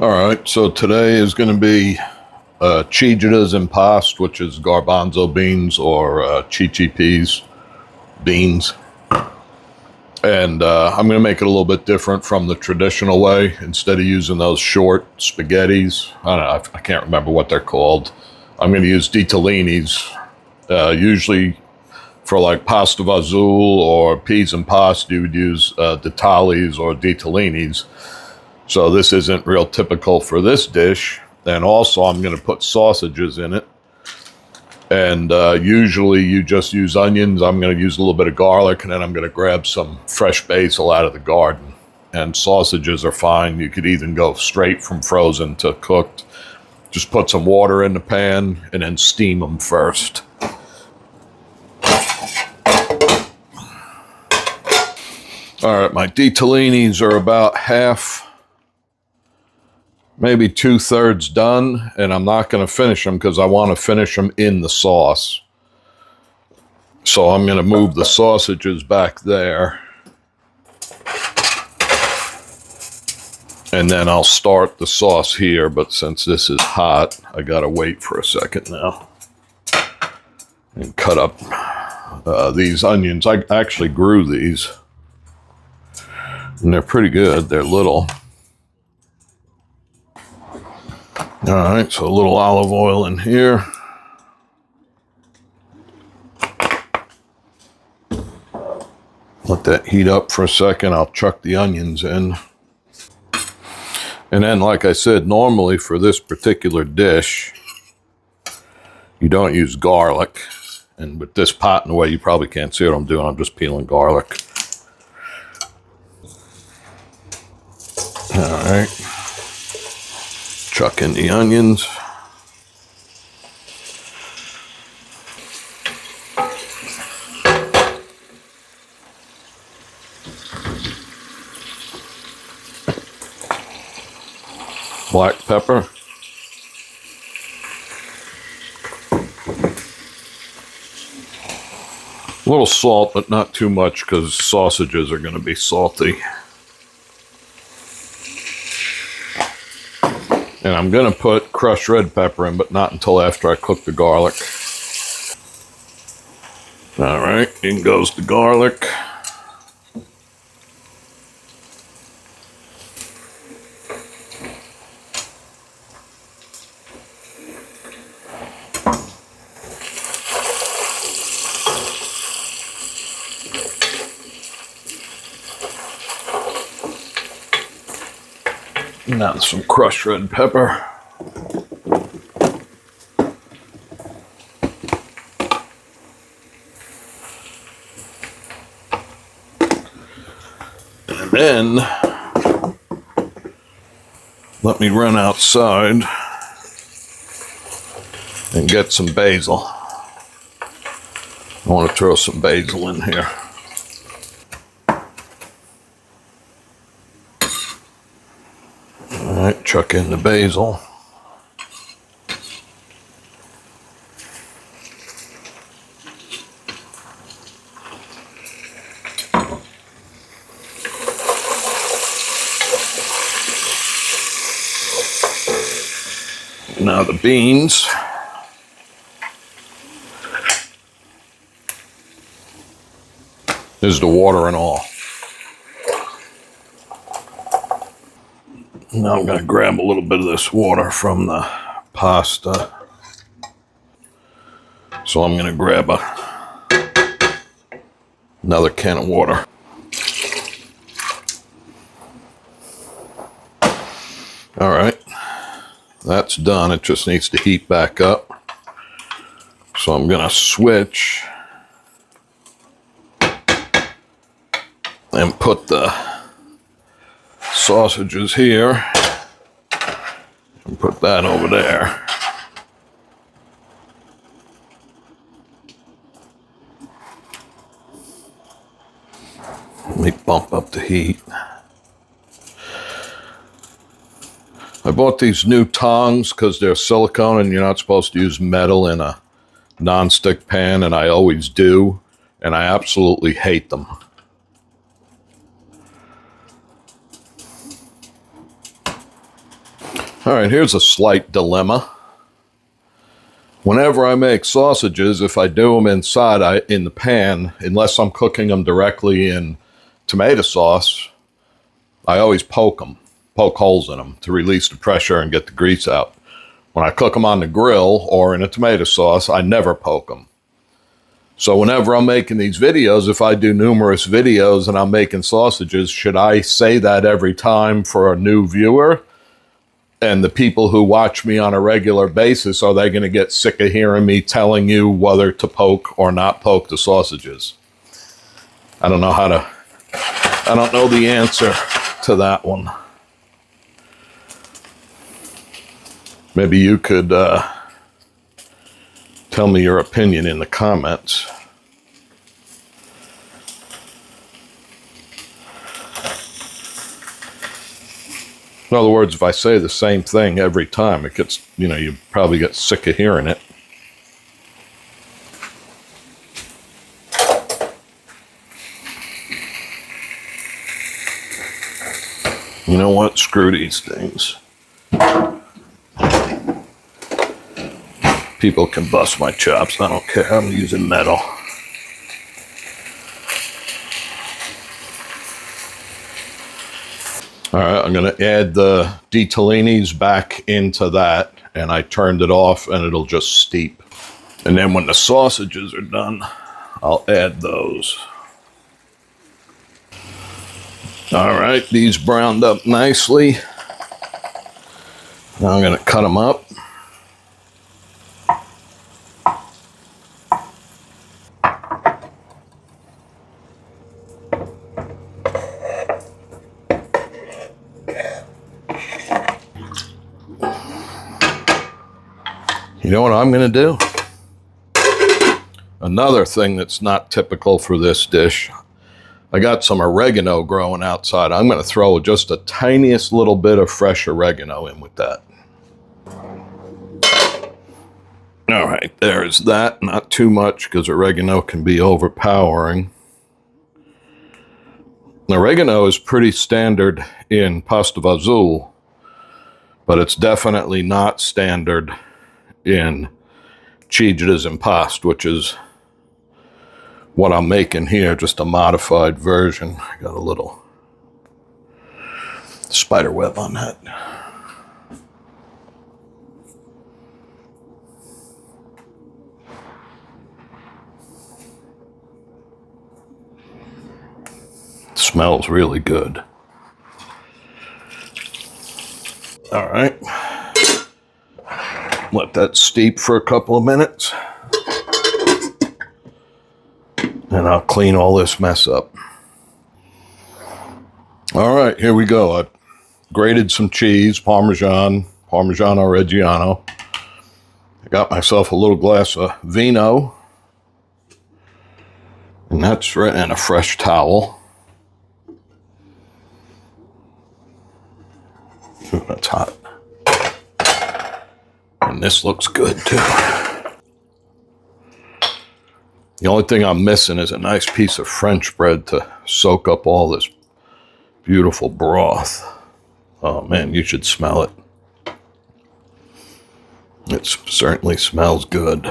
All right, so today is going to be Chickpeas and Pasta, which is garbanzo beans or Chickpeas beans. And I'm going to make it a little bit different from the traditional way. Instead of using those short spaghettis, I don't know, I can't remember what they're called. I'm going to use Ditalinis, usually for like pasta vazul or peas and pasta, you would use Ditalis or Ditalinis. So this isn't real typical for this dish. And also I'm going to put sausages in it. And usually you just use onions. I'm going to use a little bit of garlic, and then I'm going to grab some fresh basil out of the garden. And sausages are fine. You could even go straight from frozen to cooked. Just put some water in the pan and then steam them first. All right, my Ditalinis are about half, maybe 2/3 done, and I'm not going to finish them because I want to finish them in the sauce. So I'm going to move the sausages back there. And then I'll start the sauce here, but since this is hot, I got to wait for a second now. And cut up these onions. I actually grew these. And they're pretty good. They're little. All right, so a little olive oil in here. Let that heat up for a second. I'll chuck the onions in. And then, like I said, normally for this particular dish, you don't use garlic. And with this pot in the way, you probably can't see what I'm doing. I'm just peeling garlic. All right. Chuck in the onions. Black pepper. A little salt, but not too much because sausages are going to be salty. And I'm going to put crushed red pepper in, but not until after I cook the garlic. All right, in goes the garlic. Now some crushed red pepper. And then let me run outside and get some basil. I want to throw some basil in here. All right, chuck in the basil. Now the beans. This is the water and all. Now I'm going to grab a little bit of this water from the pasta. So I'm going to grab another can of water. All right, that's done. It just needs to heat back up. So I'm going to switch and put the sausages here and put that over there. Let me bump up the heat. I bought these new tongs because they're silicone and you're not supposed to use metal in a nonstick pan, and I always do, and I absolutely hate them. All right, here's a slight dilemma. Whenever I make sausages, if I do them inside in the pan, unless I'm cooking them directly in tomato sauce, I always poke holes in them to release the pressure and get the grease out. When I cook them on the grill or in a tomato sauce, I never poke them. So whenever I'm making these videos, if I do numerous videos and I'm making sausages, should I say that every time for a new viewer? And the people who watch me on a regular basis, are they going to get sick of hearing me telling you whether to poke or not poke the sausages? I don't know the answer to that one. Maybe you could tell me your opinion in the comments. In other words, if I say the same thing every time, it gets, you probably get sick of hearing it. You know what? Screw these things. People can bust my chops. I don't care. I'm using metal. All right, I'm going to add the Ditalinis back into that, and I turned it off, and it'll just steep. And then when the sausages are done, I'll add those. All right, these browned up nicely. Now I'm going to cut them up. You know what I'm going to do? Another thing that's not typical for this dish, I got some oregano growing outside. I'm going to throw just the tiniest little bit of fresh oregano in with that. All right, there's that. Not too much because oregano can be overpowering. Oregano is pretty standard in pasta vazul, but it's definitely not standard in Chickpeas Pasta, which is what I'm making here, just a modified version. I got a little spider web on that. It smells really good. All right. Let that steep for a couple of minutes. And I'll clean all this mess up. All right, here we go. I grated some cheese, Parmesan Reggiano. I got myself a little glass of vino. And that's right, and a fresh towel. Ooh, that's hot. And this looks good too. The only thing I'm missing is a nice piece of French bread to soak up all this beautiful broth. Oh man, you should smell it. It certainly smells good.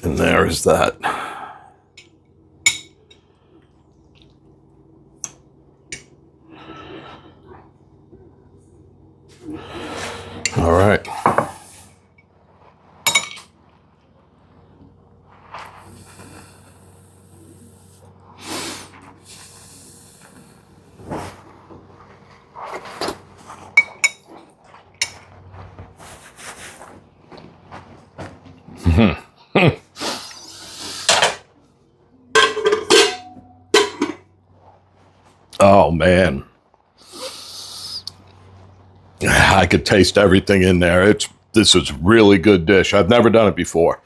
And there is that. All right. Oh man, I could taste everything in there. This is really good dish. I've never done it before.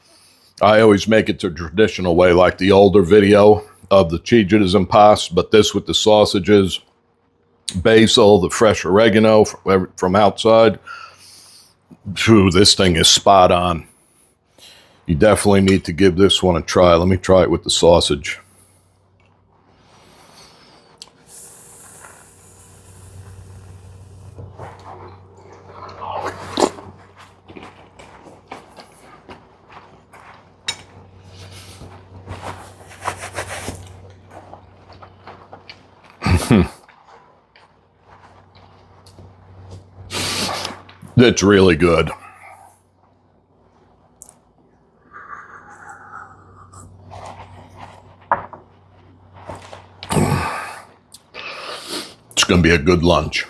I always make it the traditional way, like the older video of the Chickpeas Pasta, but this with the sausages, basil, the fresh oregano from outside. Phew, this thing is spot on. You definitely need to give this one a try. Let me try it with the sausage. That's really good. It's going to be a good lunch.